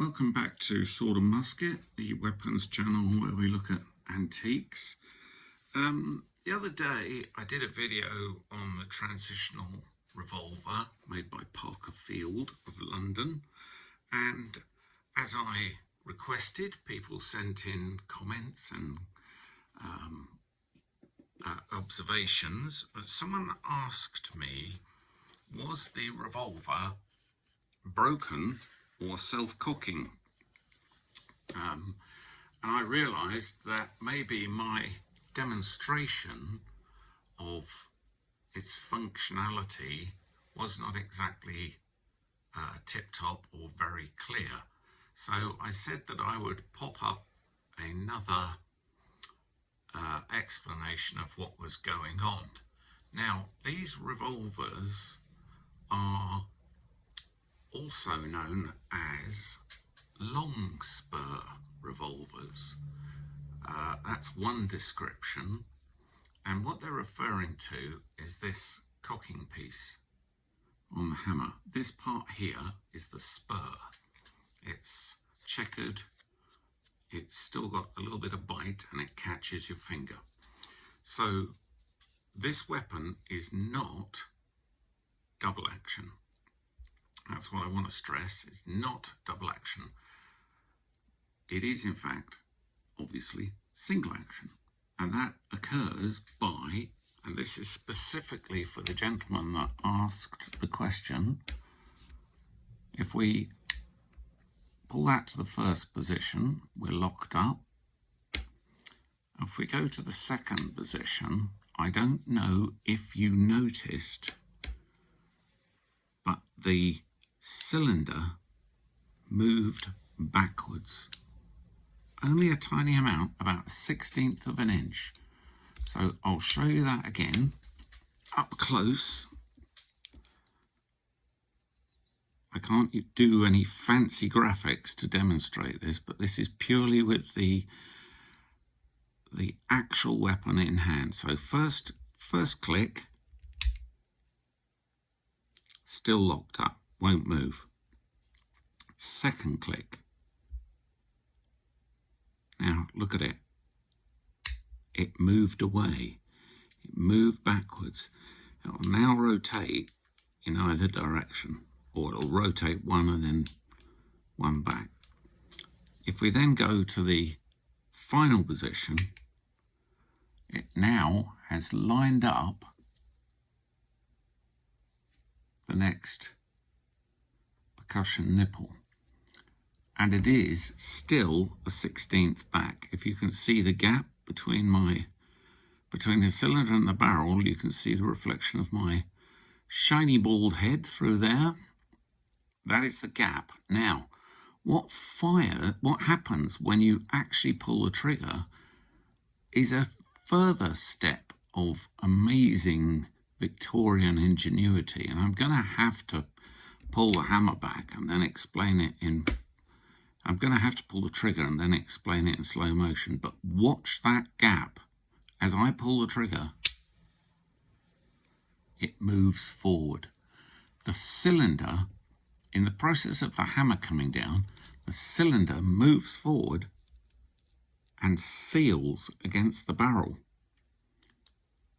Welcome back to Sword and Musket, the weapons channel where we look at antiques. The other day I did a video on the Transitional Revolver made by Parker Field of London, and as I requested, people sent in comments and observations. Someone asked me, was the revolver broken or self-cocking? And I realised that maybe my demonstration of its functionality was not exactly tip-top or very clear. So I said that I would pop up another explanation of what was going on. Now, these revolvers are also known as long spur revolvers. That's one description, and what they're referring to is this cocking piece on the hammer. This part here is the spur. It's checkered, it's still got a little bit of bite, and it catches your finger. So this weapon is not double action. That's what I want to stress. It's not double action. It is, in fact, obviously single action. And that occurs by, and this is specifically for the gentleman that asked the question, if we pull that to the first position, we're locked up. If we go to the second position, I don't know if you noticed, but the cylinder moved backwards. Only a tiny amount, about 1/16 of an inch. So I'll show you that again up close. I can't do any fancy graphics to demonstrate this, but this is purely with the actual weapon in hand. So first click, still locked up, won't move. Second click. Now look at it. It moved away. It moved backwards. It will now rotate in either direction, or it'll rotate one and then one back. If we then go to the final position, it now has lined up the next percussion nipple, and it is still a 1/16 back. If you can see the gap between the cylinder and the barrel, you can see the reflection of my shiny bald head through there. That is the gap. Now, what happens when you actually pull the trigger is a further step of amazing Victorian ingenuity, and I'm going to have to pull the hammer back and then explain it I'm going to have to pull the trigger and then explain it in slow motion, but watch that gap. As I pull the trigger, it moves forward. The cylinder, in the process of the hammer coming down, the cylinder moves forward and seals against the barrel.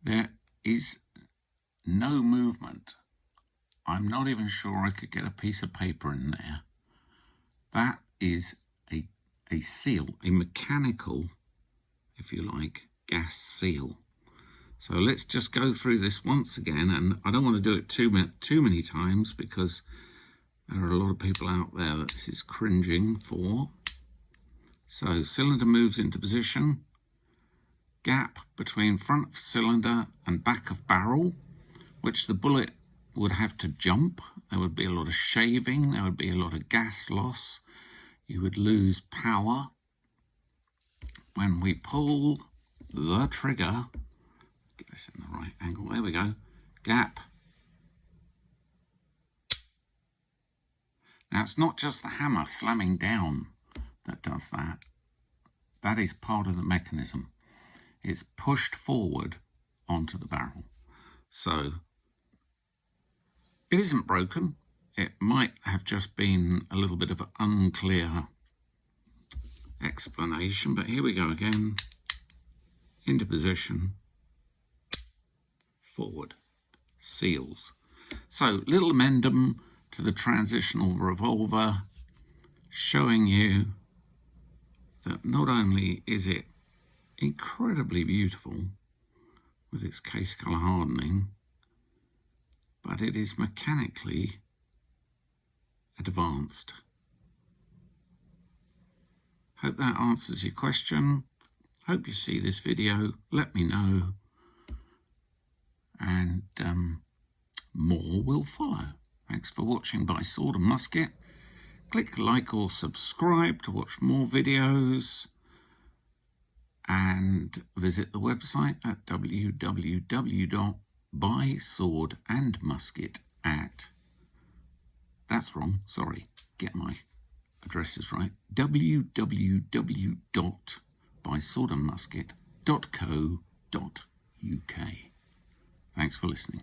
There is no movement. I'm not even sure I could get a piece of paper in there. That is a seal, a mechanical, if you like, gas seal. So let's just go through this once again, and I don't want to do it too many times because there are a lot of people out there that this is cringing for. So cylinder moves into position, gap between front of cylinder and back of barrel, which the bullet would have to jump. There would be a lot of shaving, there would be a lot of gas loss, you would lose power. When we pull the trigger, get this in the right angle, there we go, gap. Now it's not just the hammer slamming down that does that. That is part of the mechanism. It's pushed forward onto the barrel. So it isn't broken, it might have just been a little bit of an unclear explanation, but here we go again. Into position, forward, seals. So, little amendum to the transitional revolver, showing you that not only is it incredibly beautiful with its case colour hardening, but it is mechanically advanced. Hope that answers your question. Hope you see this video. Let me know, and more will follow. Thanks for watching by Sword and Musket. Click like or subscribe to watch more videos, and visit the website at www.buyswordandmusket at, that's wrong, sorry, get my addresses right, www.buyswordandmusket.co.uk. Thanks for listening.